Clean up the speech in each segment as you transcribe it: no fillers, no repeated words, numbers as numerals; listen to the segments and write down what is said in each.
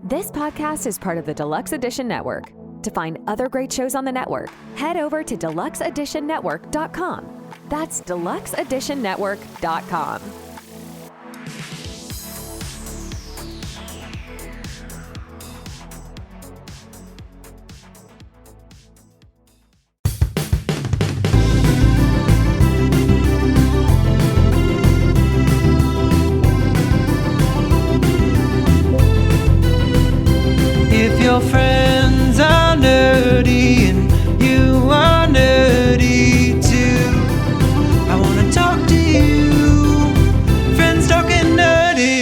This podcast is part of the Deluxe Edition Network. To find other great shows on the network, head over to deluxeeditionnetwork.com. That's deluxeeditionnetwork.com. If your friends are nerdy and you are nerdy too, I want to talk to you. Friends Talking Nerdy.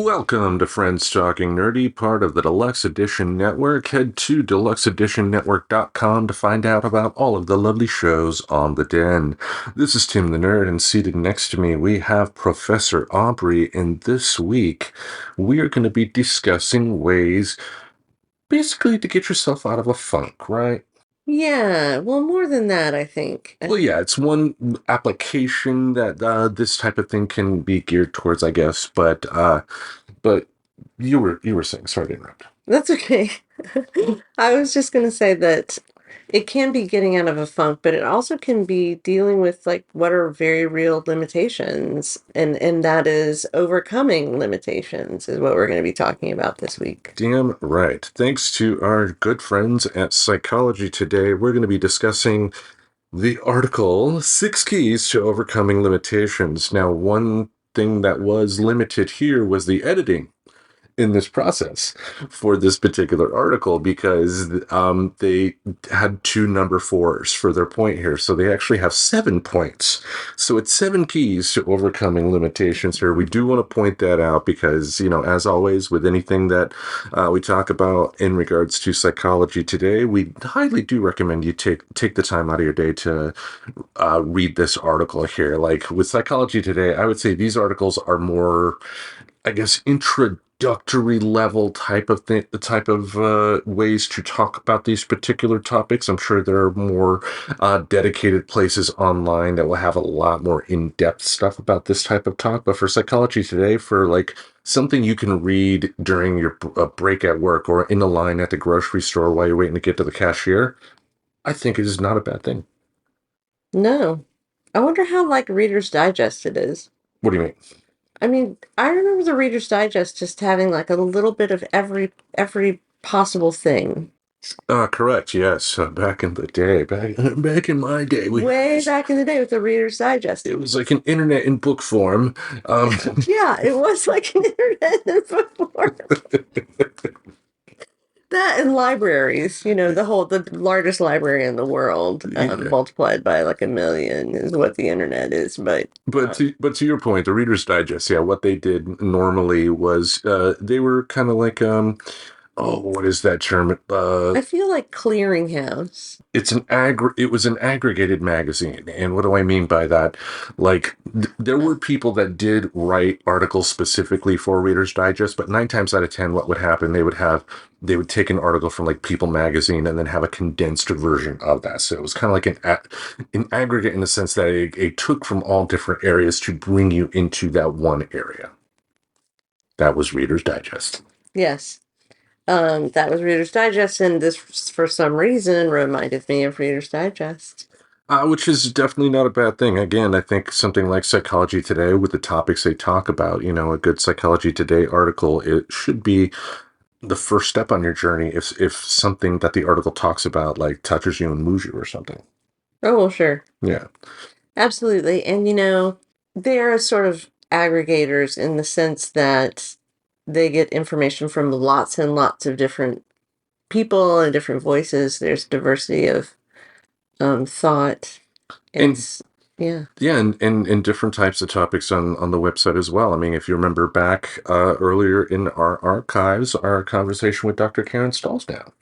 Welcome to Friends Talking Nerdy, part of the Deluxe Edition Network. Head to deluxeeditionnetwork.com to find out about all of the lovely shows on the Den. This is Tim the Nerd, and seated next to me we have Professor Aubrey, and this week we are going to be discussing ways basically to get yourself out of a funk, right? Yeah, well, more than that, I think. Well, yeah, it's one application that this type of thing can be geared towards, I guess. But you were saying, sorry to interrupt. That's okay. I was just going to say that it can be getting out of a funk, but it also can be dealing with like what are very real limitations, and that is overcoming limitations is what we're going to be talking about this week. Damn right. Thanks to our good friends at Psychology Today, we're going to be discussing the article 6 Keys to Overcoming Limitations. Now, one thing that was limited here was the editing in this process for this particular article, because they had 2 number 4s for their point here. So they actually have 7 points. So it's 7 keys to overcoming limitations here. We do want to point that out because, you know, as always with anything that we talk about in regards to Psychology Today, we highly do recommend you take the time out of your day to read this article here. Like with Psychology Today, I would say these articles are more, I guess, introductory level type of ways to talk about these particular topics. I'm sure there are more dedicated places online that will have a lot more in-depth stuff about this type of talk. But for Psychology Today, for like something you can read during your break at work or in a line at the grocery store while you're waiting to get to the cashier, I think it is not a bad thing. No. I wonder how like Reader's Digest it is. What do you mean? I mean, I remember the Reader's Digest just having like a little bit of every possible thing. Correct, yes. Back in the day, back in my day. Way back in the day with the Reader's Digest. It was like an internet in book form. Yeah, it was like an internet in book form. That and libraries, you know, the largest library in the world, multiplied by like 1 million is what the internet is. But to your point, the Reader's Digest, yeah, what they did normally was they were kind of like what is that term? I feel like clearinghouse. It was an aggregated magazine, and what do I mean by that? Like there were people that did write articles specifically for Reader's Digest, but 9 times out of 10, what would happen? They would take an article from like People magazine and then have a condensed version of that. So it was kind of like an aggregate in the sense that it took from all different areas to bring you into that one area. That was Reader's Digest. Yes. That was Reader's Digest, and this, for some reason, reminded me of Reader's Digest. Which is definitely not a bad thing. Again, I think something like Psychology Today, with the topics they talk about, you know, a good Psychology Today article, it should be the first step on your journey if something that the article talks about, like, touches you and moves you or something. Oh, well, sure. Yeah. Absolutely. And, you know, they're sort of aggregators in the sense that they get information from lots and lots of different people and different voices. There's diversity of thought. And different types of topics on the website as well. I mean, if you remember back earlier in our archives, our conversation with Dr. Karen Stallsdown.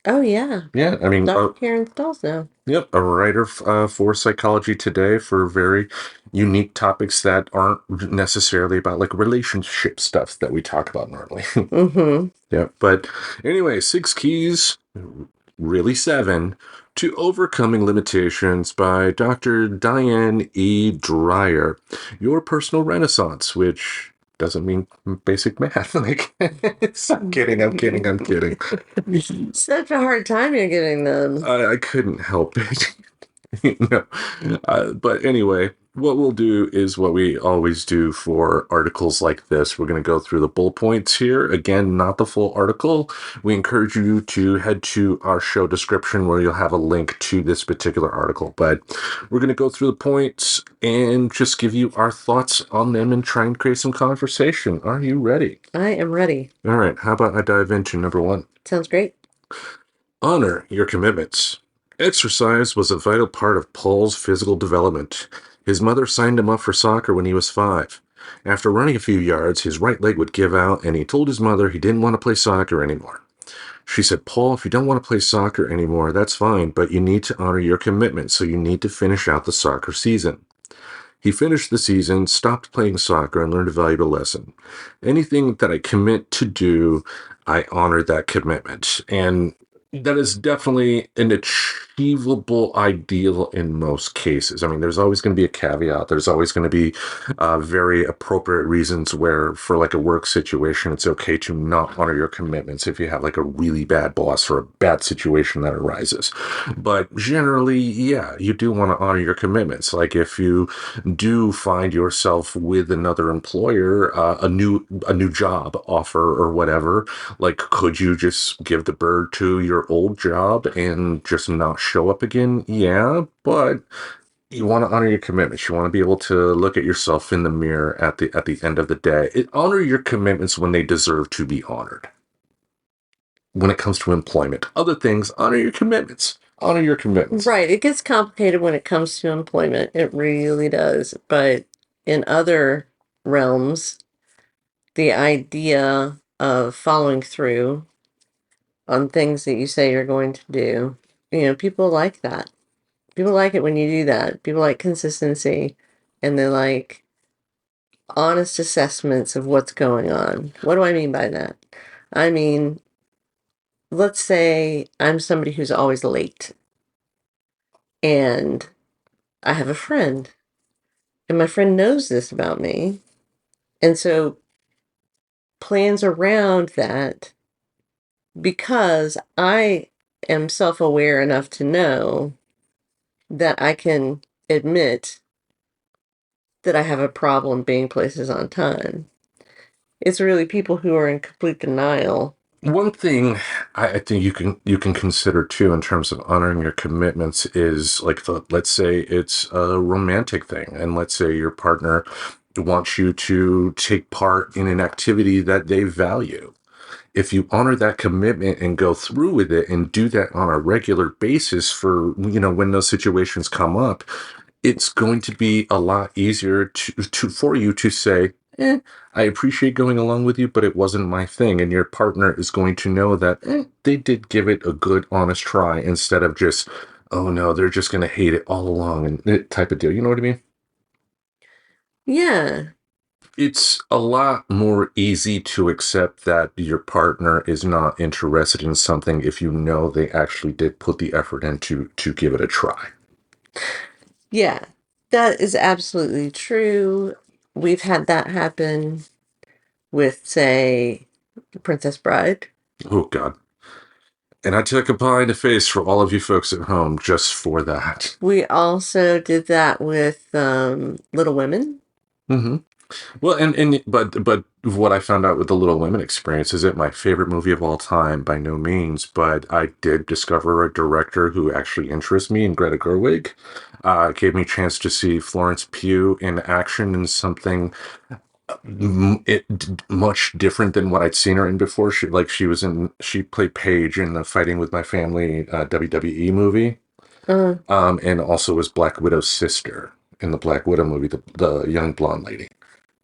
Oh, yeah. Yeah, I mean... Dr. Karen Stallsdown. Yep, a writer for Psychology Today for very unique topics that aren't necessarily about like relationship stuff that we talk about normally. Mm-hmm. Yeah, but anyway, 6 keys, really 7, to Overcoming Limitations by Dr. Diane E. Dreyer. Your Personal Renaissance, which doesn't mean basic math. Like, I'm kidding, I'm kidding, I'm kidding. Such a hard time you're giving them. I couldn't help it. No. But anyway, what we'll do is what we always do for articles like this. We're going to go through the bullet points here. Again, not the full article. We encourage you to head to our show description where you'll have a link to this particular article. But we're going to go through the points and just give you our thoughts on them and try and create some conversation. Are you ready? I am ready. All right. How about I dive into number 1? Sounds great. Honor your commitments. Exercise was a vital part of Paul's physical development. His mother signed him up for soccer when he was 5. After running a few yards, his right leg would give out, and he told his mother he didn't want to play soccer anymore. She said, Paul, if you don't want to play soccer anymore, that's fine, but you need to honor your commitment, so you need to finish out the soccer season. He finished the season, stopped playing soccer, and learned a valuable lesson. Anything that I commit to do, I honor that commitment. And that is definitely an achievable ideal in most cases. I mean, there's always going to be a caveat. There's always going to be very appropriate reasons where, for like a work situation, it's okay to not honor your commitments if you have like a really bad boss or a bad situation that arises. But generally, yeah, you do want to honor your commitments. Like if you do find yourself with another employer, a new job offer or whatever, like could you just give the bird to your old job and just not show up again? Yeah, but you want to honor your commitments. You want to be able to look at yourself in the mirror at the end of the day. Honor your commitments when they deserve to be honored. When it comes to employment, other things, honor your commitments. Honor your commitments. Right. It gets complicated when it comes to employment. It really does. But in other realms, the idea of following through on things that you say you're going to do, people like that. People like it when you do that. People like consistency, and they like honest assessments of what's going on. What do I mean by that? I mean, let's say I'm somebody who's always late, and I have a friend, and my friend knows this about me, and so plans around that, because I am self-aware enough to know that I can admit that I have a problem being places on time. It's really people who are in complete denial. One thing I think you can consider too in terms of honoring your commitments is like let's say it's a romantic thing, and let's say your partner wants you to take part in an activity that they value. If you honor that commitment and go through with it and do that on a regular basis for, when those situations come up, it's going to be a lot easier for you to say, I appreciate going along with you, but it wasn't my thing. And your partner is going to know that they did give it a good, honest try instead of just, oh no, they're just going to hate it all along and that type of deal. You know what I mean? Yeah. It's a lot more easy to accept that your partner is not interested in something if you know they actually did put the effort in to give it a try. Yeah, that is absolutely true. We've had that happen with, say, Princess Bride. Oh, God. And I took a pie in the face for all of you folks at home just for that. We also did that with Little Women. Mm-hmm. Well, but what I found out with the Little Women experience is it my favorite movie of all time? By no means, but I did discover a director who actually interests me in Greta Gerwig. Gave me a chance to see Florence Pugh in action in something much different than what I'd seen her in before. She played Paige in the Fighting with My Family WWE movie, and also was Black Widow's sister in the Black Widow movie, the young blonde lady.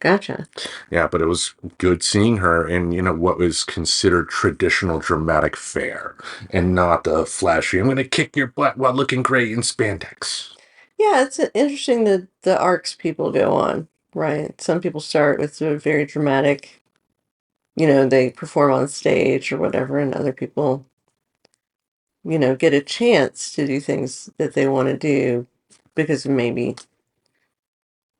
Gotcha. Yeah, but it was good seeing her in, what was considered traditional dramatic fare and not the flashy, I'm going to kick your butt while looking great in spandex. Yeah, it's interesting the arcs people go on, right? Some people start with a very dramatic, they perform on stage or whatever, and other people, get a chance to do things that they want to do because maybe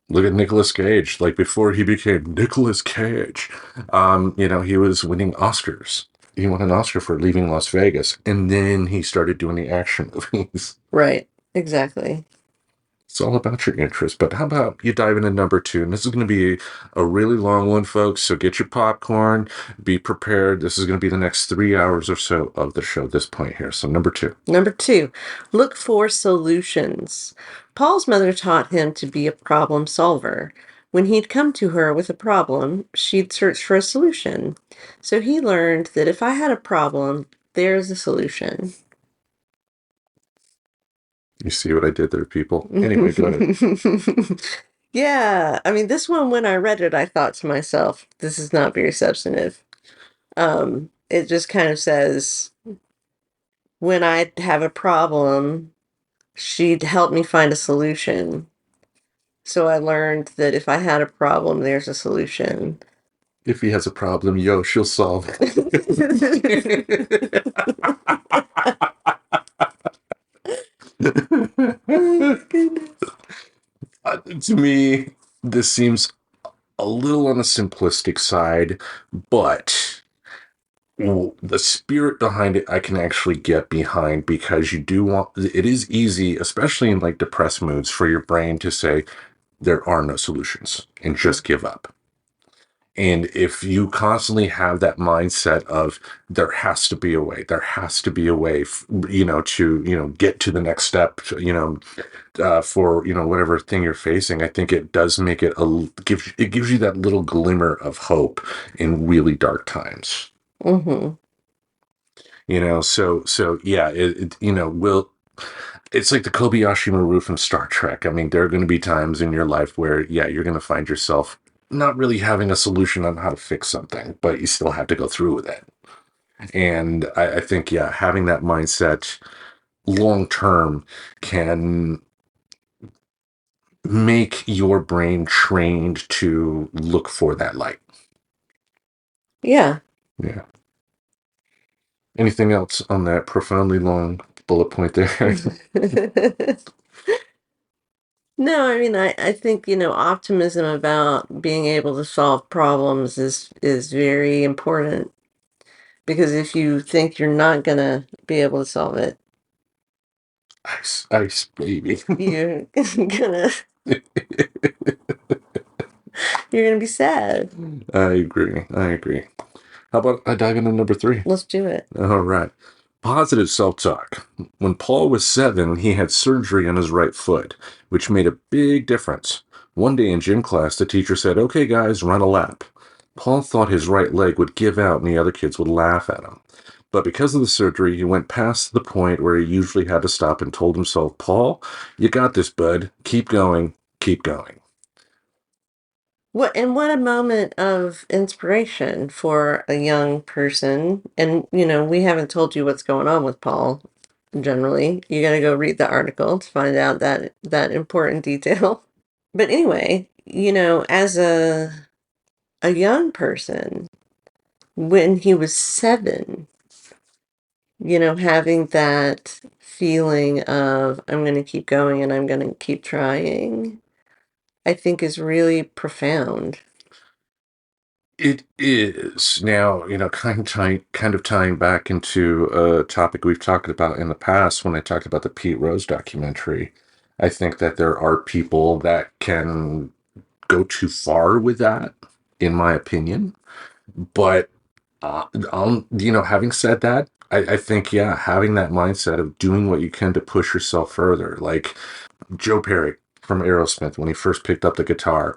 Look at Nicolas Cage. Like before he became Nicolas Cage, he was winning Oscars. He won an Oscar for Leaving Las Vegas, and then he started doing the action movies. Right. Exactly. It's all about your interest. But how about you dive into number two? And this is going to be a really long one, folks. So get your popcorn, be prepared. This is going to be the next 3 hours or so of the show, this point here. So number two. Number 2, look for solutions. Paul's mother taught him to be a problem solver. When he'd come to her with a problem, she'd search for a solution. So he learned that if I had a problem, there's a solution. You see what I did there, people? Anyway, go ahead. Yeah, I mean, this one, when I read it, I thought to myself, this is not very substantive. It just kind of says, when I have a problem, she'd help me find a solution. So I learned that if I had a problem, there's a solution. If he has a problem, she'll solve it. Oh, goodness. To me, this seems a little on the simplistic side, but the spirit behind it I can actually get behind, because you do want, it is easy, especially in like depressed moods, for your brain to say there are no solutions and just give up. And if you constantly have that mindset of there has to be a way, to get to the next step, for whatever thing you're facing, I think it does make it gives you that little glimmer of hope in really dark times. Mm-hmm. So yeah, it's like the Kobayashi Maru from Star Trek. I mean, there are going to be times in your life where, yeah, you're going to find yourself not really having a solution on how to fix something, but you still have to go through with it. And I think, yeah, having that mindset long term can make your brain trained to look for that light. Yeah. Yeah. Anything else on that profoundly long bullet point there? No, I mean, I think, optimism about being able to solve problems is very important, because if you think you're not gonna be able to solve it, Ice, baby. you're gonna you're gonna be sad. I agree. How about I dive into number 3? Let's do it. All right. Positive self-talk. When Paul was 7, he had surgery on his right foot, which made a big difference. One day in gym class, the teacher said, "Okay, guys, run a lap." Paul thought his right leg would give out and the other kids would laugh at him. But because of the surgery, he went past the point where he usually had to stop and told himself, "Paul, you got this, bud. Keep going. Keep going." What a moment of inspiration for a young person. And we haven't told you what's going on with Paul. Generally, you got to go read the article to find out that important detail. But anyway, as a young person, when he was 7, having that feeling of I'm going to keep going and I'm going to keep trying, I think is really profound. It is. Now, kind of tying back into a topic we've talked about in the past when I talked about the Pete Rose documentary. I think that there are people that can go too far with that, in my opinion. But, having said that, I think, yeah, having that mindset of doing what you can to push yourself further. Like Joe Perry from Aerosmith, when he first picked up the guitar,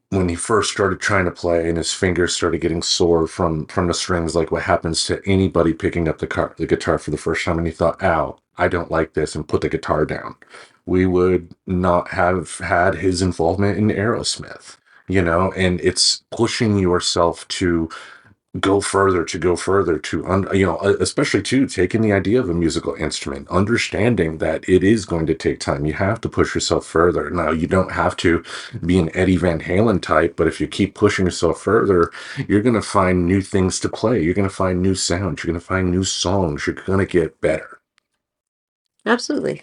when he first started trying to play and his fingers started getting sore from the strings, like what happens to anybody picking up the guitar for the first time, and he thought, "Ow, I don't like this," and put the guitar down, we would not have had his involvement in Aerosmith. And it's pushing yourself to go further, especially too, taking the idea of a musical instrument, understanding that it is going to take time. You have to push yourself further. Now, you don't have to be an Eddie Van Halen type, but if you keep pushing yourself further, you're going to find new things to play. You're going to find new sounds. You're going to find new songs. You're going to get better. Absolutely.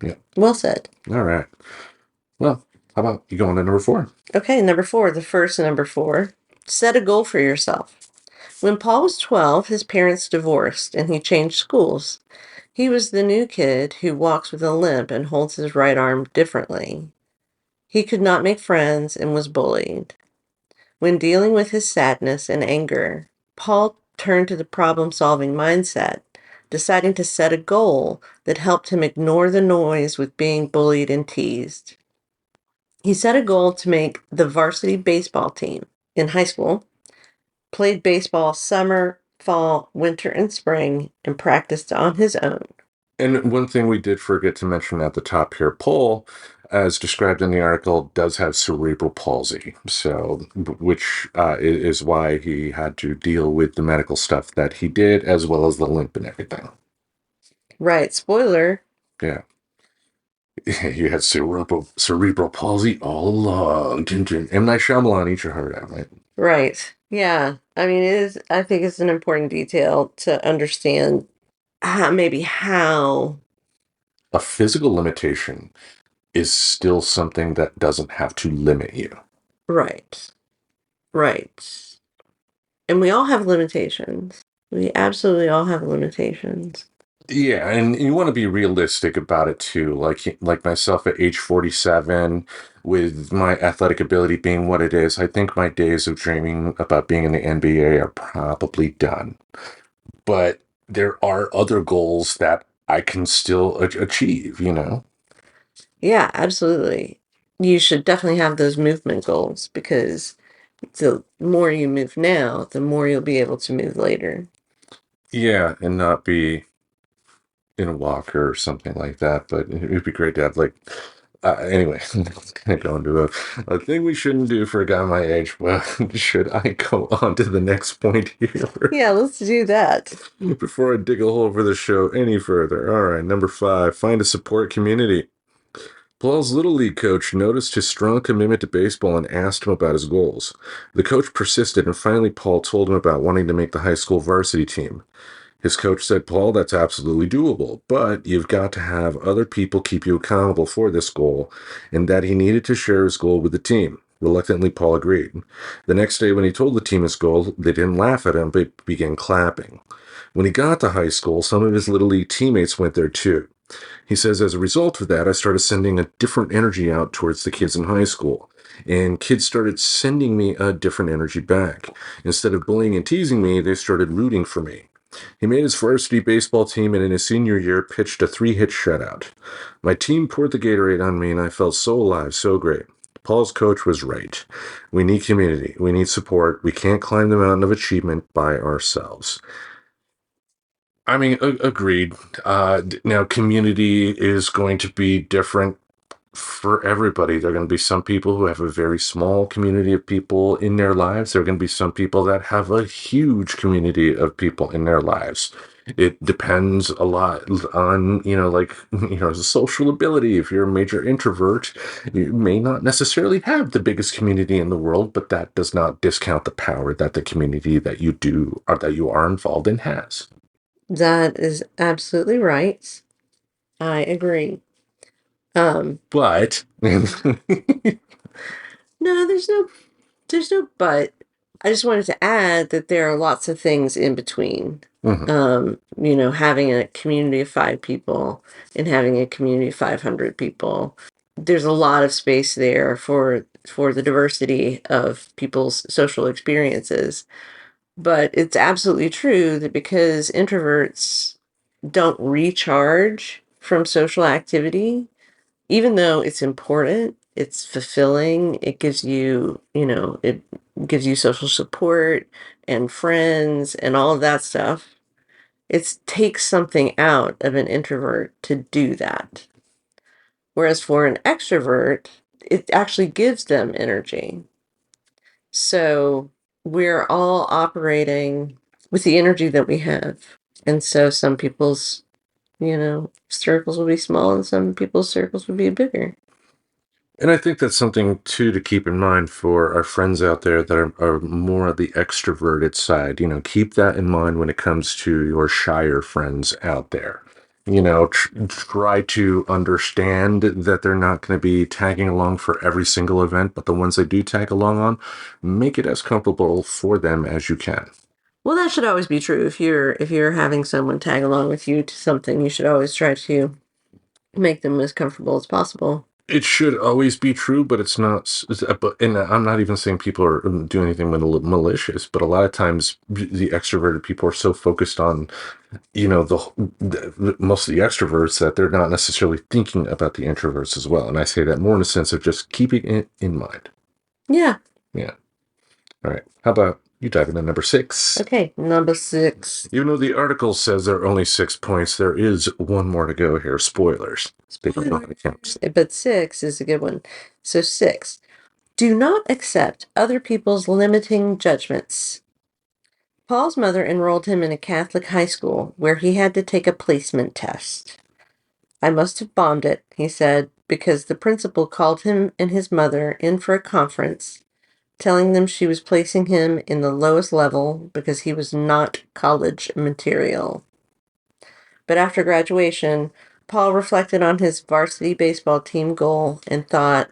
Yeah. Well said. All right. Well, How about you go on to number 4? Okay, number 4, the first number 4. Set a goal for yourself. When Paul was 12, his parents divorced and he changed schools. He was the new kid who walks with a limp and holds his right arm differently. He could not make friends and was bullied. When dealing with his sadness and anger, Paul turned to the problem-solving mindset, deciding to set a goal that helped him ignore the noise with being bullied and teased. He set a goal to make the varsity baseball team in high school, played baseball summer, fall, winter, and spring, and practiced on his own. And one thing we did forget to mention at the top here, Paul, as described in the article, does have cerebral palsy. So, which is why he had to deal with the medical stuff that he did, as well as the limp and everything. Right, spoiler. Yeah. You had cerebral palsy all along. M. Night Shyamalan, eat your heart out, right? Right. Yeah. I mean, I think it's an important detail to understand how. A physical limitation is still something that doesn't have to limit you. Right. Right. And we all have limitations. We absolutely all have limitations. Yeah, and you want to be realistic about it too. Like myself at age 47, with my athletic ability being what it is, I think my days of dreaming about being in the NBA are probably done. But there are other goals that I can still achieve, you know? Yeah, absolutely. You should definitely have those movement goals because the more you move now, the more you'll be able to move later. Yeah, and not be in a walker or something like that. But it'd be great to have anyway, let's kind of go into a thing we shouldn't do for a guy my age. Well, should I go on to the next point here? Yeah, let's do that. Before I dig a hole for the show any further. All right, number 5, find a support community. Paul's Little League coach noticed his strong commitment to baseball and asked him about his goals. The coach persisted, and finally Paul told him about wanting to make the high school varsity team. His coach said, Paul, that's absolutely doable, but you've got to have other people keep you accountable for this goal, and that he needed to share his goal with the team. Reluctantly, Paul agreed. The next day, when he told the team his goal, they didn't laugh at him, but began clapping. When he got to high school, some of his Little League teammates went there too. He says, as a result of that, I started sending a different energy out towards the kids in high school. And kids started sending me a different energy back. Instead of bullying and teasing me, they started rooting for me. He made his varsity baseball team and in his senior year pitched a 3-hit shutout. My team poured the Gatorade on me and I felt so alive, so great. Paul's coach was right. We need community. We need support. We can't climb the mountain of achievement by ourselves. I mean, agreed. Now, community is going to be different for everybody. There are going to be some people who have a very small community of people in their lives. There are going to be some people that have a huge community of people in their lives. It depends a lot on, social ability. If you're a major introvert, you may not necessarily have the biggest community in the world, but that does not discount the power that the community that you do or that you are involved in has. That is absolutely right. I agree. But No, there's no but. I just wanted to add that there are lots of things in between. Having a community of 5 people and having a community of 500 people. There's a lot of space there for the diversity of people's social experiences. But it's absolutely true that because introverts don't recharge from social activity, even though it's important, it's fulfilling, it gives you, it gives you social support and friends and all of that stuff. It takes something out of an introvert to do that. Whereas for an extrovert, it actually gives them energy. So we're all operating with the energy that we have. And so some people's, circles will be small and some people's circles will be bigger. And I think that's something, too, to keep in mind for our friends out there that are more of the extroverted side. Keep that in mind when it comes to your shyer friends out there. try to understand that they're not going to be tagging along for every single event, but the ones they do tag along on, make it as comfortable for them as you can. Well, that should always be true. If you're having someone tag along with you to something, you should always try to make them as comfortable as possible. It should always be true, but it's not. And I'm not even saying people are doing anything malicious, but a lot of times the extroverted people are so focused on, most of the extroverts that they're not necessarily thinking about the introverts as well. And I say that more in a sense of just keeping it in mind. Yeah. Yeah. All right. How about you dive into number 6? Okay, number 6. Even though the article says there are only 6 points, there is one more to go here. Spoilers. They don't know how to count. But 6 is a good one. So 6. Do not accept other people's limiting judgments. Paul's mother enrolled him in a Catholic high school where he had to take a placement test. I must have bombed it, he said, because the principal called him and his mother in for a conference, telling them she was placing him in the lowest level because he was not college material. But after graduation, Paul reflected on his varsity baseball team goal and thought,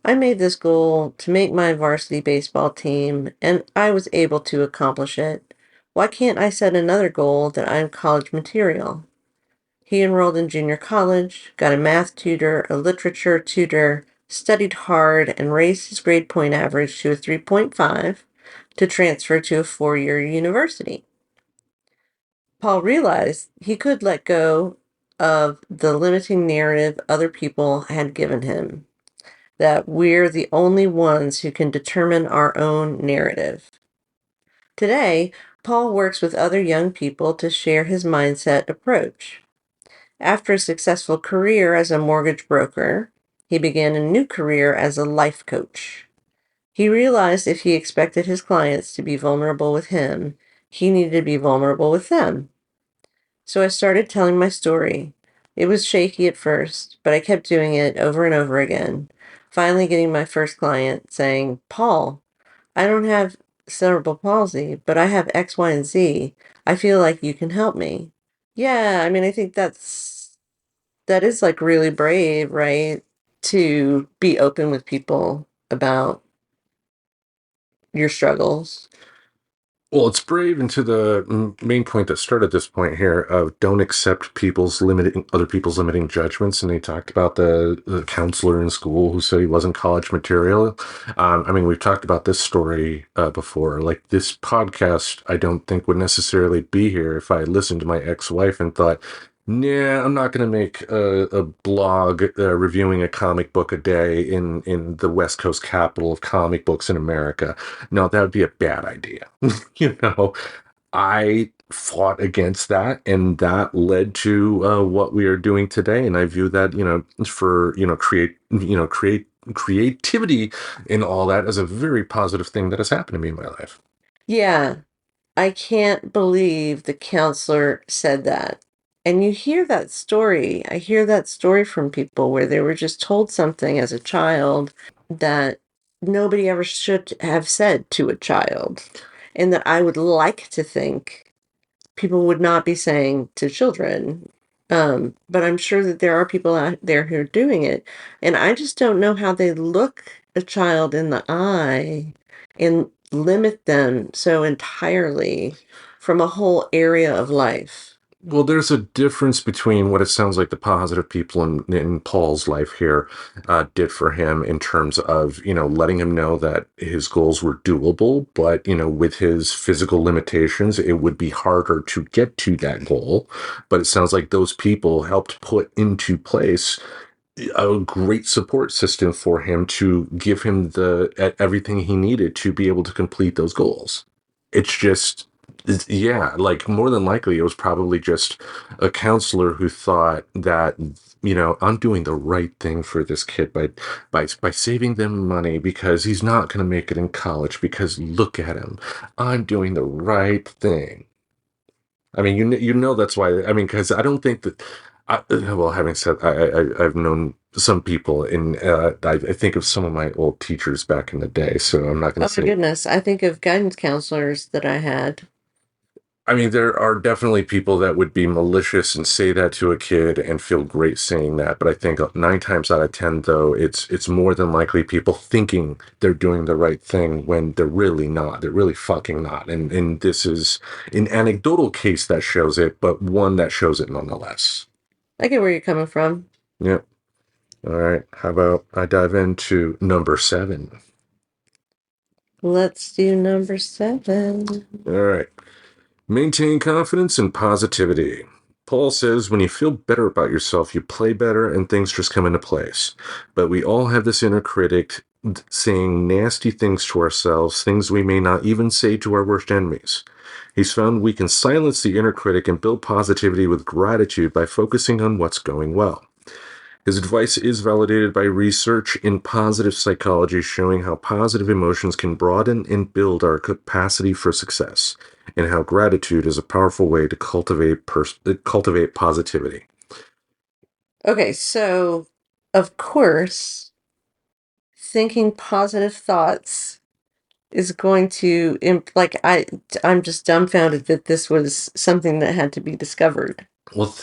I made this goal to make my varsity baseball team, and I was able to accomplish it. Why can't I set another goal that I'm college material? He enrolled in junior college, got a math tutor, a literature tutor, studied hard, and raised his grade point average to a 3.5 to transfer to a 4-year university. Paul realized he could let go of the limiting narrative other people had given him, that we're the only ones who can determine our own narrative. Today, Paul works with other young people to share his mindset approach. After a successful career as a mortgage broker, he began a new career as a life coach. He realized if he expected his clients to be vulnerable with him, he needed to be vulnerable with them. So I started telling my story. It was shaky at first, but I kept doing it over and over again, finally getting my first client saying, Paul, I don't have cerebral palsy, but I have X, Y, and Z. I feel like you can help me. Yeah, I mean, I think that is like really brave, right? To be open with people about your struggles. Well, it's brave, and to the main point that started this point here of don't accept other people's limiting judgments. And they talked about the counselor in school who said he wasn't college material. I mean, we've talked about this story before. Like, this podcast, I don't think would necessarily be here if I listened to my ex-wife and thought, nah, I'm not going to make a blog reviewing a comic book a day in the West Coast capital of comic books in America. No, that would be a bad idea. I fought against that, and that led to what we are doing today. And I view that, for creativity and all that as a very positive thing that has happened to me in my life. Yeah, I can't believe the counselor said that. And you hear that story. I hear that story from people where they were just told something as a child that nobody ever should have said to a child. And that I would like to think people would not be saying to children. But I'm sure that there are people out there who are doing it. And I just don't know how they look a child in the eye and limit them so entirely from a whole area of life. Well, there's a difference between what it sounds like the positive people in Paul's life here did for him in terms of, letting him know that his goals were doable, but, with his physical limitations, it would be harder to get to that goal. But it sounds like those people helped put into place a great support system for him to give him everything he needed to be able to complete those goals. It's just, yeah, like more than likely, it was probably just a counselor who thought that, I'm doing the right thing for this kid by saving them money because he's not going to make it in college because look at him. I'm doing the right thing. I mean, that's why. I mean, because I don't think that. Well, having said, I've known some people, and I think of some of my old teachers back in the day. So I'm not going Oh to my say. goodness. I think of guidance counselors that I had. I mean, there are definitely people that would be malicious and say that to a kid and feel great saying that. But I think 9 times out of 10, though, it's more than likely people thinking they're doing the right thing when they're really not. They're really fucking not. And this is an anecdotal case that shows it, but one that shows it nonetheless. I get where you're coming from. Yep. All right. How about I dive into number 7? Let's do number 7. All right. Maintain confidence and positivity. Paul says when you feel better about yourself, you play better and things just come into place. But we all have this inner critic saying nasty things to ourselves, things we may not even say to our worst enemies. He's found we can silence the inner critic and build positivity with gratitude by focusing on what's going well. His advice is validated by research in positive psychology showing how positive emotions can broaden and build our capacity for success, and how gratitude is a powerful way to cultivate positivity. Okay, so of course, thinking positive thoughts is going to I'm just dumbfounded that this was something that had to be discovered. Well,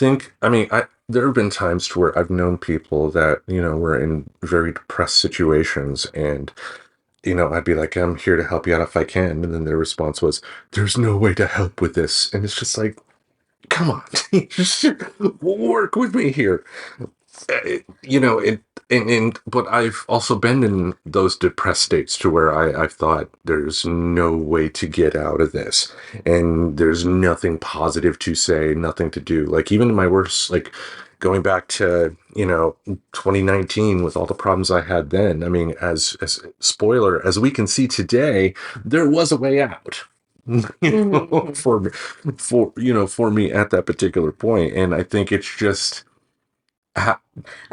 there have been times to where I've known people that, were in very depressed situations, and I'd be like, I'm here to help you out if I can. And then their response was, there's no way to help with this. And it's just like, come on, work with me here. But I've also been in those depressed states to where I've thought there's no way to get out of this, and there's nothing positive to say, nothing to do. Like even in my worst, like going back to 2019 with all the problems I had then. I mean, as spoiler, as we can see today, there was a way out. Mhm. For me at that particular point, and I think it's just. I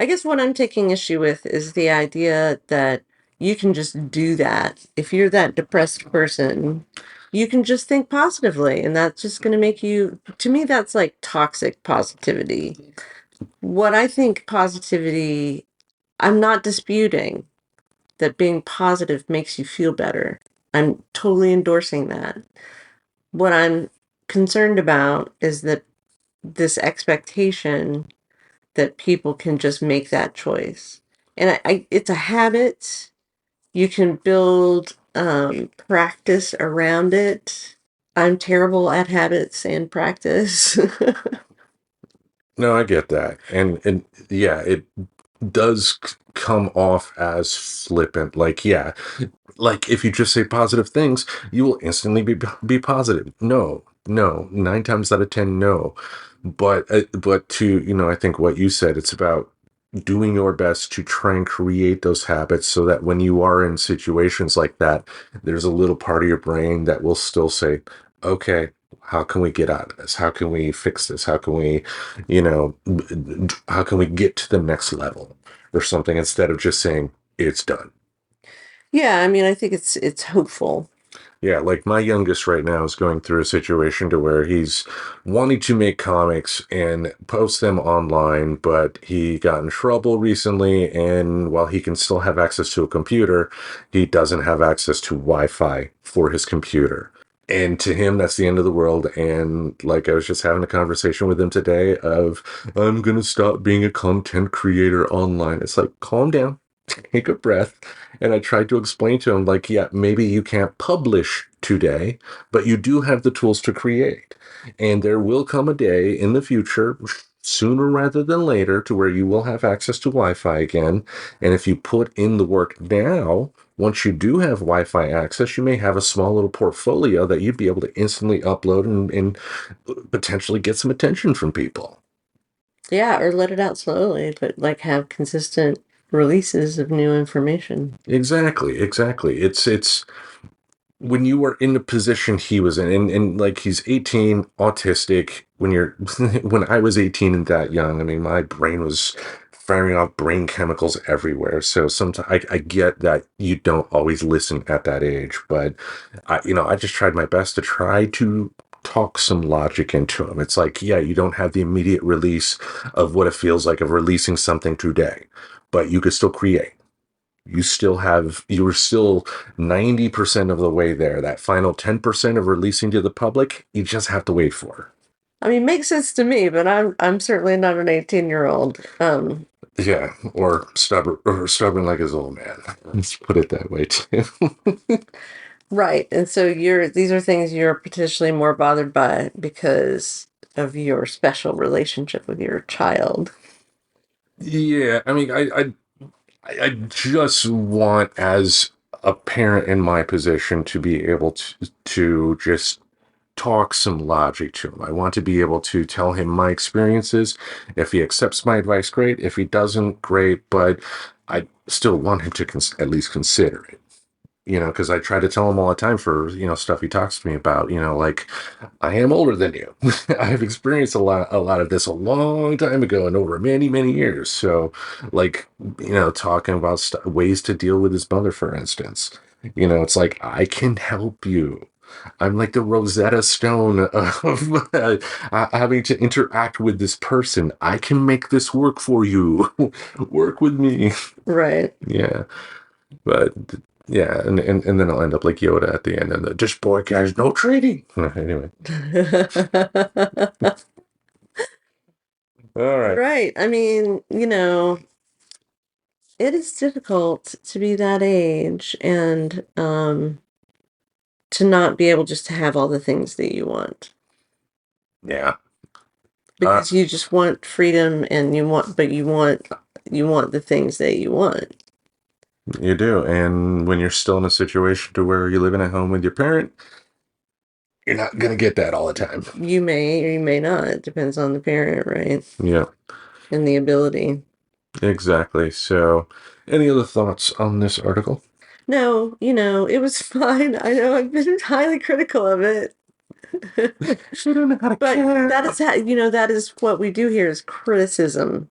guess what I'm taking issue with is the idea that you can just do that. If you're that depressed person, you can just think positively, and that's just going to make you, to me, that's like toxic positivity. What I think positivity, I'm not disputing that being positive makes you feel better. I'm totally endorsing that. What I'm concerned about is that this expectation that people can just make that choice. And it's a habit. You can build practice around it. I'm terrible at habits and practice. No, I get that. And yeah, it does come off as flippant. Like, yeah, like if you just say positive things, you will instantly be positive. No, no, 9 times out of 10, no. But to, I think what you said, it's about doing your best to try and create those habits so that when you are in situations like that, there's a little part of your brain that will still say, okay, how can we get out of this? How can we fix this? How can we, how can we get to the next level or something, instead of just saying it's done? Yeah, I mean, I think it's hopeful. Yeah, like my youngest right now is going through a situation to where he's wanting to make comics and post them online, but he got in trouble recently, and while he can still have access to a computer, he doesn't have access to Wi-Fi for his computer. And to him, that's the end of the world. And like I was just having a conversation with him today of, I'm gonna stop being a content creator online. It's like, calm down, take a breath. And I tried to explain to him, like, yeah, maybe you can't publish today, but you do have the tools to create. And there will come a day in the future, sooner rather than later, to where you will have access to Wi-Fi again. And if you put in the work now, once you do have Wi-Fi access, you may have a small little portfolio that you'd be able to instantly upload and potentially get some attention from people. Yeah, or let it out slowly, but like have consistent releases of new information. Exactly, exactly. It's when you were in the position he was in, and like he's 18, autistic. When I was 18 and that young, I mean, my brain was firing off brain chemicals everywhere. So sometimes I get that you don't always listen at that age, but I just tried my best to try to talk some logic into him. It's like, yeah, you don't have the immediate release of what it feels like of releasing something today, but you could still create. you were still 90% of the way there. That final 10% of releasing to the public, you just have to wait for. I mean, makes sense to me, but I'm certainly not an 18-year-old. Yeah, or stubborn like his old man. Let's put it that way too. Right. And so these are things you're potentially more bothered by because of your special relationship with your child. Yeah, I mean, I just want, as a parent in my position, to be able to just talk some logic to him. I want to be able to tell him my experiences. If he accepts my advice, great. If he doesn't, great. But I still want him to at least consider it. Because I try to tell him all the time for, stuff he talks to me about, like, I am older than you. I've experienced a lot of this a long time ago and over many, many years. So, like, talking about ways to deal with his mother, for instance, it's like, I can help you. I'm like the Rosetta Stone of having to interact with this person. I can make this work for you. Work with me. Right. Yeah. But yeah, and then I'll end up like Yoda at the end, and this boy has no training. Anyway, all right. Right. I mean, it is difficult to be that age and to not be able just to have all the things that you want. Yeah. Because you just want freedom and you want the things that you want. You do, and when you're still in a situation to where you're living at home with your parent, you're not gonna get that all the time. You may or you may not. It depends on the parent, right? Yeah. And the ability. Exactly. So, any other thoughts on this article? No, it was fine. I know I've been highly critical of it. You don't know how to But care. that is how, that is what we do here is criticism.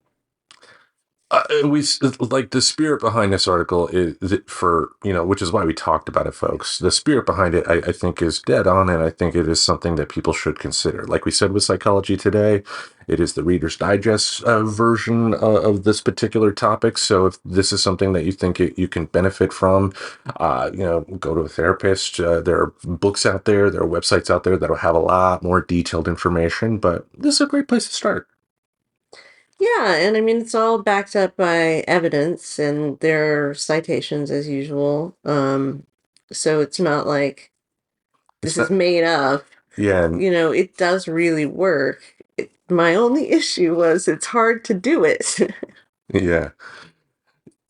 Like the spirit behind this article which is why we talked about it, folks. The spirit behind it, I think, is dead on, and I think it is something that people should consider. Like we said with Psychology Today, it is the Reader's Digest version of this particular topic. So if this is something that you think you can benefit from, go to a therapist. There are books out there, there are websites out there that'll have a lot more detailed information, but this is a great place to start. Yeah, and I mean it's all backed up by evidence and there are citations as usual. So it's not like this is made up. Yeah. It does really work. My only issue was it's hard to do it. Yeah.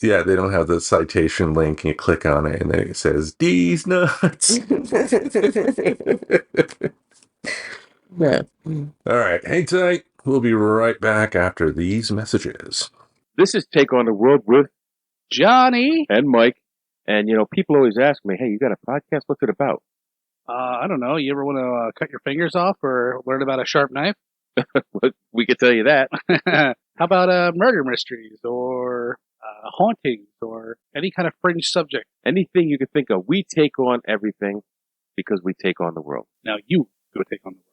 Yeah, they don't have the citation link, and you click on it, and then it says, "These nuts." Yeah. All right. Hang tight. We'll be right back after these messages. This is Take on the World with Johnny and Mike. And, people always ask me, hey, you got a podcast? What's it about? I don't know. You ever want to cut your fingers off or learn about a sharp knife? We could tell you that. How about murder mysteries or hauntings or any kind of fringe subject? Anything you could think of. We take on everything because we take on the world. Now you go take on the world.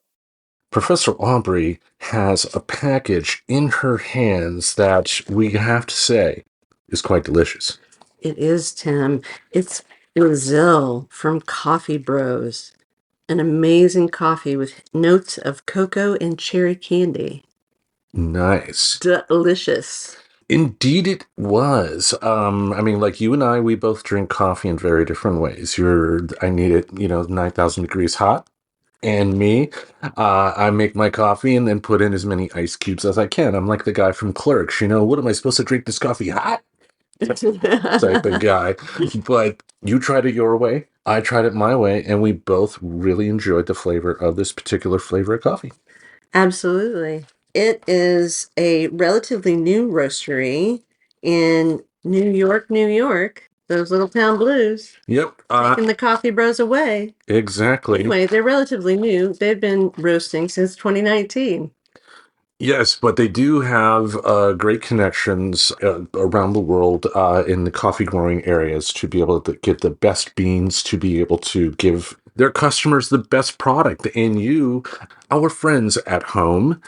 Professor Aubrey has a package in her hands that we have to say is quite delicious. It is, Tim. It's Brazil from Coffee Bros. An amazing coffee with notes of cocoa and cherry candy. Nice. Delicious. Indeed it was. Like you and I, we both drink coffee in very different ways. I need it, 9,000 degrees hot. And me, I make my coffee and then put in as many ice cubes as I can. I'm like the guy from Clerks, what am I supposed to drink this coffee hot? Type of guy. But you tried it your way, I tried it my way, and we both really enjoyed the flavor of this particular flavor of coffee. Absolutely. It is a relatively new roastery in New York, New York. Those little town blues. Yep. Taking the Coffee Bros away. Exactly. Anyway, they're relatively new. They've been roasting since 2019. Yes, but they do have great connections around the world in the coffee growing areas to be able to get the best beans, to be able to give their customers the best product. And you, our friends at home,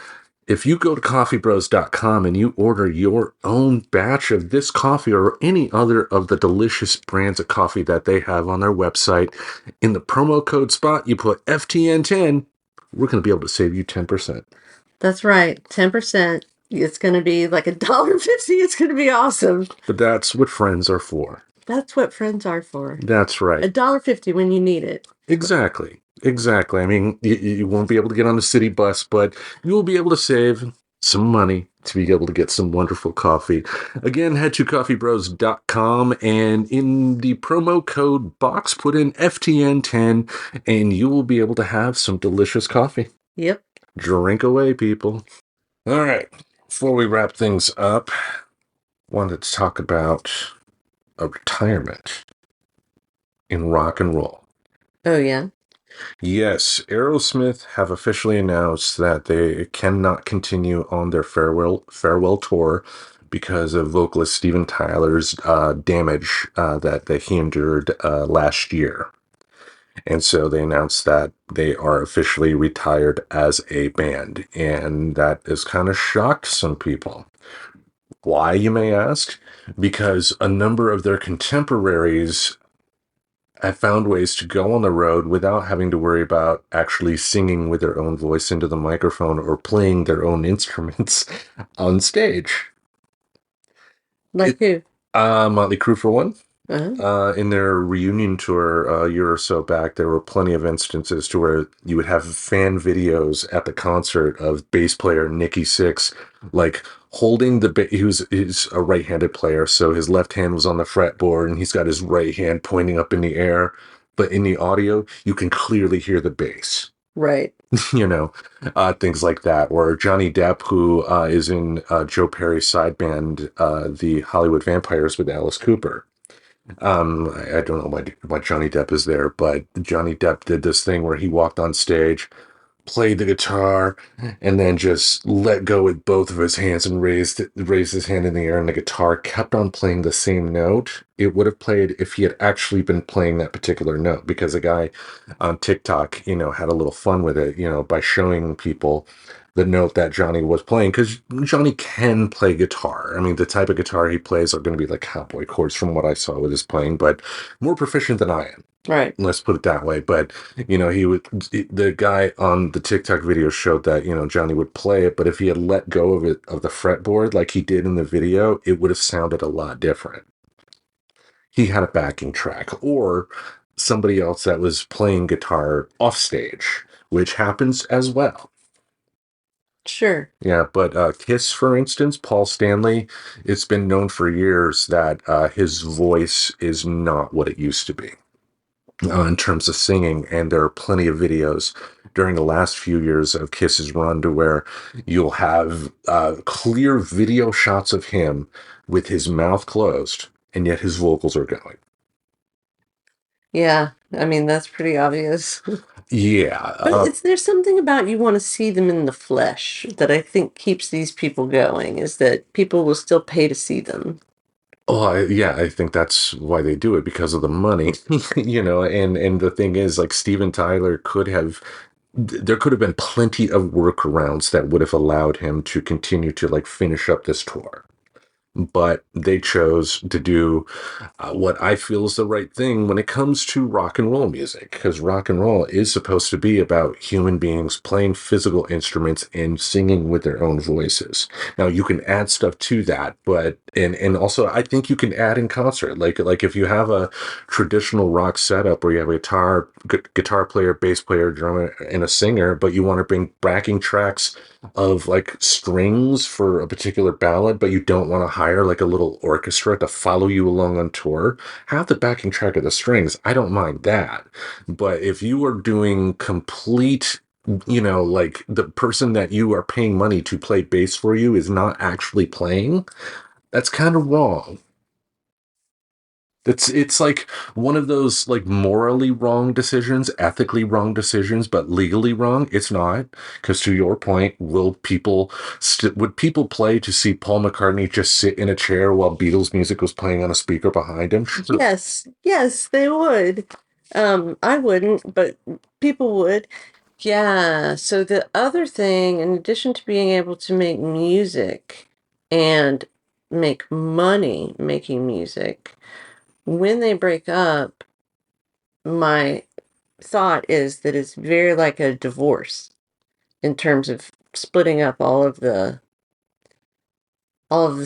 If you go to coffeebros.com and you order your own batch of this coffee or any other of the delicious brands of coffee that they have on their website, in the promo code spot, you put FTN10, we're going to be able to save you 10%. That's right. 10%. It's going to be like $1.50. It's going to be awesome. But that's what friends are for. That's what friends are for. That's right. $1.50 when you need it. Exactly. I mean, you won't be able to get on the city bus, but you will be able to save some money to be able to get some wonderful coffee. Again, head to coffeebros.com and in the promo code box, put in FTN10 and you will be able to have some delicious coffee. Yep. Drink away, people. All right. Before we wrap things up, wanted to talk about a retirement in rock and roll. Oh, yeah? Yes, Aerosmith have officially announced that they cannot continue on their farewell tour because of vocalist Steven Tyler's damage that he endured last year. And so they announced that they are officially retired as a band, and that has kind of shocked some people. Why, you may ask? Because a number of their contemporaries have found ways to go on the road without having to worry about actually singing with their own voice into the microphone or playing their own instruments on stage. Like who? Motley Crue, for one. Uh-huh. In their reunion tour a year or so back, there were plenty of instances to where you would have fan videos at the concert of bass player Nikki Sixx, like holding the he's a right-handed player, so his left hand was on the fretboard and he's got his right hand pointing up in the air, but in the audio you can clearly hear the bass. Right. Things like that. Or Johnny Depp, who is in Joe Perry's side band, the Hollywood Vampires with Alice Cooper. I don't know why Johnny Depp is there, but Johnny Depp did this thing where he walked on stage, played the guitar, and then just let go with both of his hands and raised his hand in the air, and the guitar kept on playing the same note it would have played if he had actually been playing that particular note. Because a guy on TikTok, had a little fun with it, by showing people the note that Johnny was playing, because Johnny can play guitar. I mean, the type of guitar he plays are going to be like cowboy chords from what I saw with his playing, but more proficient than I am. Right. Let's put it that way. But, the guy on the TikTok video showed that, Johnny would play it, but if he had let go of the fretboard like he did in the video, it would have sounded a lot different. He had a backing track or somebody else that was playing guitar off stage, which happens as well. Sure. Yeah, but Kiss, for instance, Paul Stanley, it's been known for years that his voice is not what it used to be in terms of singing, and there are plenty of videos during the last few years of Kiss's run to where you'll have clear video shots of him with his mouth closed, and yet his vocals are going. Yeah. I mean, that's pretty obvious. Yeah. But there's something about you want to see them in the flesh that I think keeps these people going, is that people will still pay to see them. I think that's why they do it, because of the money, and the thing is, like, Steven Tyler there could have been plenty of workarounds that would have allowed him to continue to, like, finish up this tour. But they chose to do what I feel is the right thing when it comes to rock and roll music, because rock and roll is supposed to be about human beings playing physical instruments and singing with their own voices. Now, you can add stuff to that, but and also I think you can add in concert, like if you have a traditional rock setup where you have a guitar player, bass player, drummer, and a singer, but you want to bring backing tracks of like strings for a particular ballad, but you don't want to hire like a little orchestra to follow you along on tour, have the backing track of the strings. I don't mind that. But if you are doing complete, like the person that you are paying money to play bass for you is not actually playing, that's kind of wrong. It's like one of those like morally wrong decisions, ethically wrong decisions, but legally wrong. It's not, because to your point, would people play to see Paul McCartney just sit in a chair while Beatles music was playing on a speaker behind him? Yes, they would. I wouldn't, but people would. Yeah. So the other thing, in addition to being able to make music and make money making music, when they break up, my thought is that it's very like a divorce in terms of splitting up all of the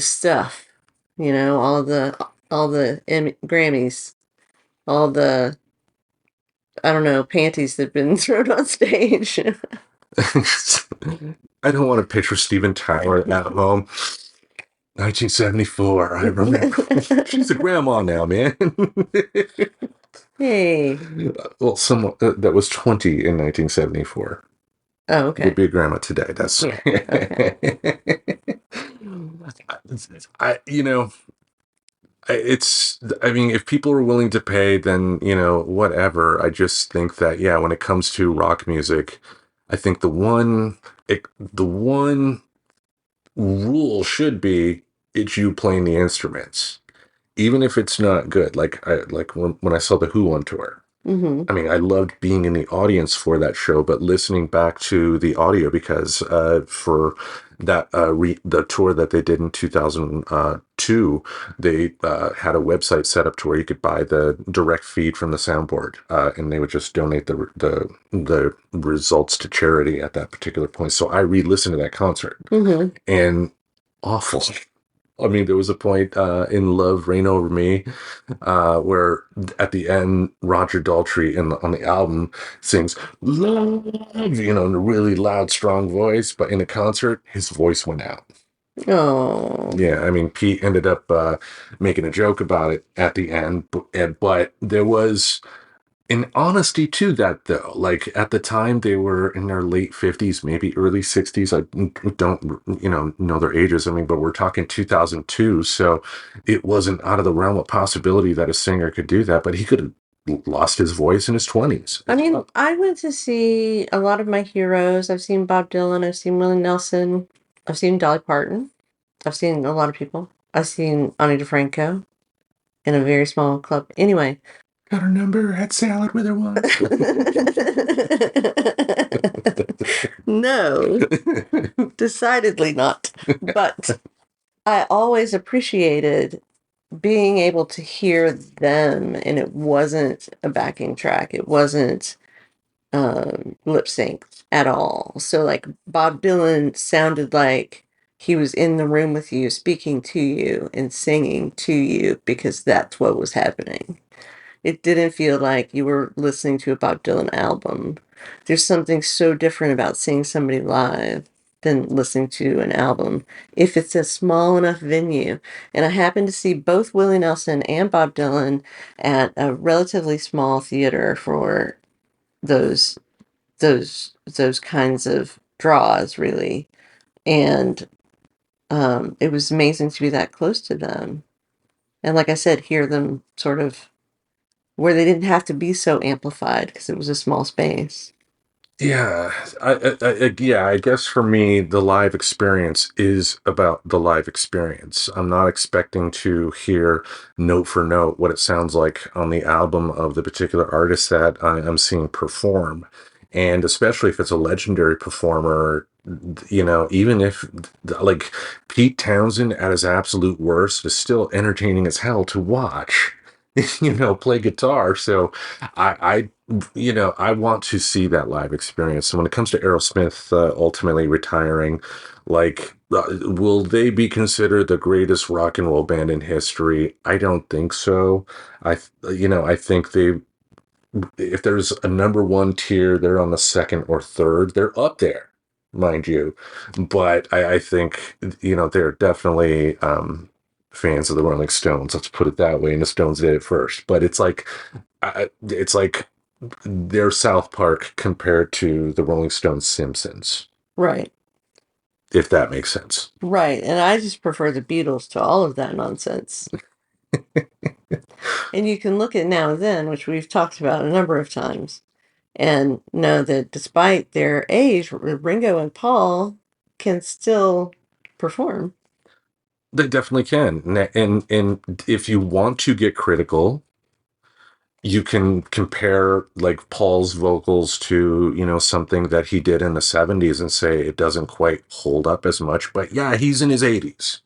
stuff, all the Grammys, all the I don't know panties that've been thrown on stage. I don't want to picture Steven Tyler at home. 1974, I remember. She's a grandma now, man. Hey. Well, someone that was 20 in 1974 Oh, would okay. be a grandma today. That's Yeah. Okay. I, I mean, if people are willing to pay, then, whatever. I just think that, yeah, when it comes to rock music, I think the one rule should be it's you playing the instruments, even if it's not good. Like when I saw the Who on tour. Mm-hmm. I mean, I loved being in the audience for that show, but listening back to the audio because for that the tour that they did in 2002, they had a website set up to where you could buy the direct feed from the soundboard, and they would just donate the results to charity at that particular point. So I re-listened to that concert, Mm-hmm. and awful. I mean, there was a point in Love Reign Over Me where at the end, Roger Daltrey on the album sings "Love," in a really loud, strong voice, but in a concert, his voice went out. Oh. Yeah, I mean, Pete ended up making a joke about it at the end, but there was an honesty to that, though. Like at the time, they were in their late 50s, maybe early 60s. I don't, know their ages. I mean, but we're talking 2002, so it wasn't out of the realm of possibility that a singer could do that. But he could have lost his voice in his 20s. I mean, I went to see a lot of my heroes. I've seen Bob Dylan. I've seen Willie Nelson. I've seen Dolly Parton. I've seen a lot of people. I've seen Ani DeFranco in a very small club. Anyway. Got her number, had salad with her once. No, decidedly not. But I always appreciated being able to hear them, and it wasn't a backing track. It wasn't lip synced at all. So, like, Bob Dylan sounded like he was in the room with you, speaking to you and singing to you because that's what was happening. It didn't feel like you were listening to a Bob Dylan album. There's something so different about seeing somebody live than listening to an album if it's a small enough venue. And I happened to see both Willie Nelson and Bob Dylan at a relatively small theater for those those kinds of draws, really. And it was amazing to be that close to them. And like I said, hear them sort of where they didn't have to be so amplified because it was a small space. Yeah, I guess for me, the live experience is about the live experience. I'm not expecting to hear note for note what it sounds like on the album of the particular artist that I'm seeing perform. And especially if it's a legendary performer, even if like Pete Townsend at his absolute worst is still entertaining as hell to watch. Play guitar. So I want to see that live experience. So when it comes to Aerosmith ultimately retiring, like, will they be considered the greatest rock and roll band in history? I don't think so. I think if there's a number one tier, they're on the second or third. They're up there, mind you. But I think, they're definitely fans of the Rolling Stones. Let's put it that way. And the Stones did it first. But it's like they're South Park compared to the Rolling Stones Simpsons, Right. if that makes sense. Right. And I just prefer the Beatles to all of that nonsense. And you can look at Now and Then, which we've talked about a number of times, and know that despite their age, Ringo and Paul can still perform. They definitely can. And if you want to get critical, you can compare like Paul's vocals to, something that he did in the 70s and say it doesn't quite hold up as much. But yeah, he's in his 80s.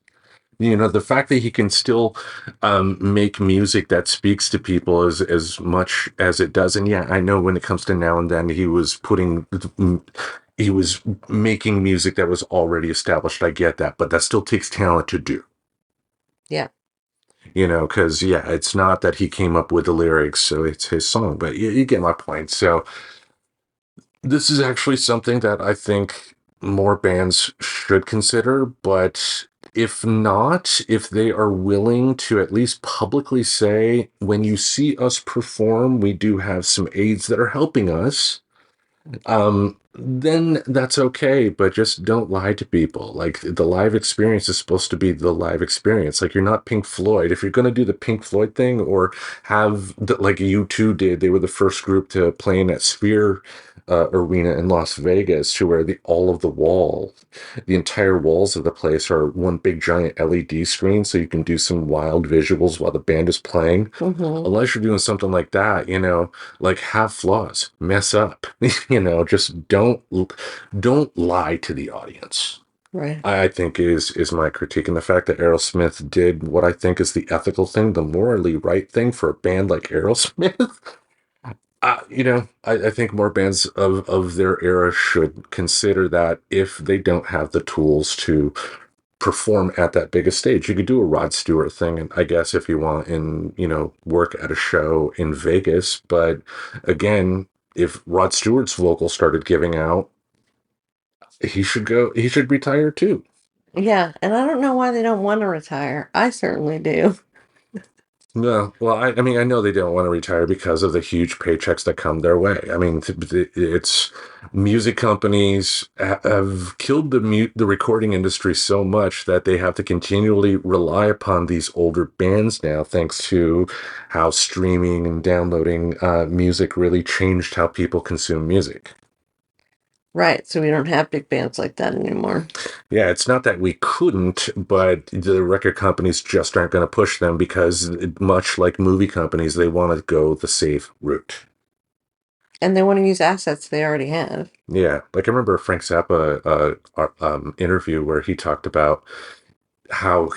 The fact that he can still make music that speaks to people as much as it does. And yeah, I know when it comes to Now and Then, he was making music that was already established. I get that, but that still takes talent to do. Yeah. Because, yeah, it's not that he came up with the lyrics, so it's his song, but you get my point. So this is actually something that I think more bands should consider, but if not, if they are willing to at least publicly say, when you see us perform, we do have some aids that are helping us, then that's okay, but just don't lie to people. Like, the live experience is supposed to be the live experience. Like, you're not Pink Floyd. If you're going to do the Pink Floyd thing, or have, like U2 did, they were the first group to play in that Sphere arena in Las Vegas, to where the entire walls of the place are one big giant LED screen, so you can do some wild visuals while the band is playing. Unless you're doing something like that, like, have flaws, mess up, just don't lie to the audience. Right. I think is my critique. And the fact that Aerosmith did what I think is the ethical thing, the morally right thing for a band like Aerosmith. I think more bands of their era should consider that if they don't have the tools to perform at that biggest stage. You could do a Rod Stewart thing, and I guess if you want, and work at a show in Vegas. But again, if Rod Stewart's vocal started giving out, he should retire too. Yeah, and I don't know why they don't want to retire. I certainly do. No, well, I mean, I know they don't want to retire because of the huge paychecks that come their way. I mean, it's music companies have killed the recording industry so much that they have to continually rely upon these older bands now, thanks to how streaming and downloading music really changed how people consume music. Right, so we don't have big bands like that anymore. Yeah, it's not that we couldn't, but the record companies just aren't going to push them because, much like movie companies, they want to go the safe route. And they want to use assets they already have. Yeah, like I remember a Frank Zappa interview where he talked about how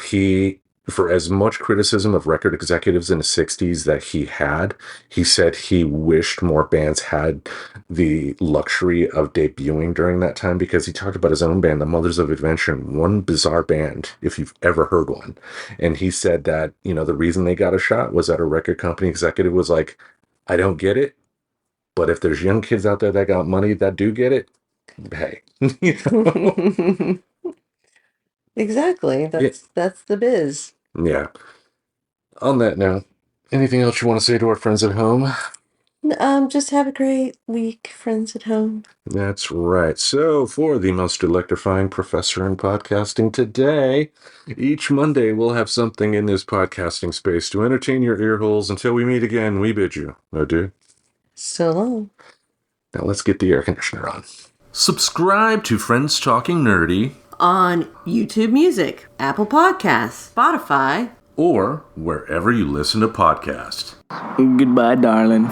for as much criticism of record executives in the 60s that he said he wished more bands had the luxury of debuting during that time, because he talked about his own band, the Mothers of Invention, one bizarre band, if you've ever heard one. And he said that, the reason they got a shot was that a record company executive was like, I don't get it, but if there's young kids out there that got money that do get it, hey. Exactly. That's the biz. Yeah. On that note, anything else you want to say to our friends at home? Just have a great week, friends at home. That's right. So, for the most electrifying professor in podcasting today, each Monday we'll have something in this podcasting space to entertain your ear holes. Until we meet again, we bid you adieu. So long. Now let's get the air conditioner on. Subscribe to Friends Talking Nerdy on YouTube Music, Apple Podcasts, Spotify, or wherever you listen to podcasts. Goodbye, darling.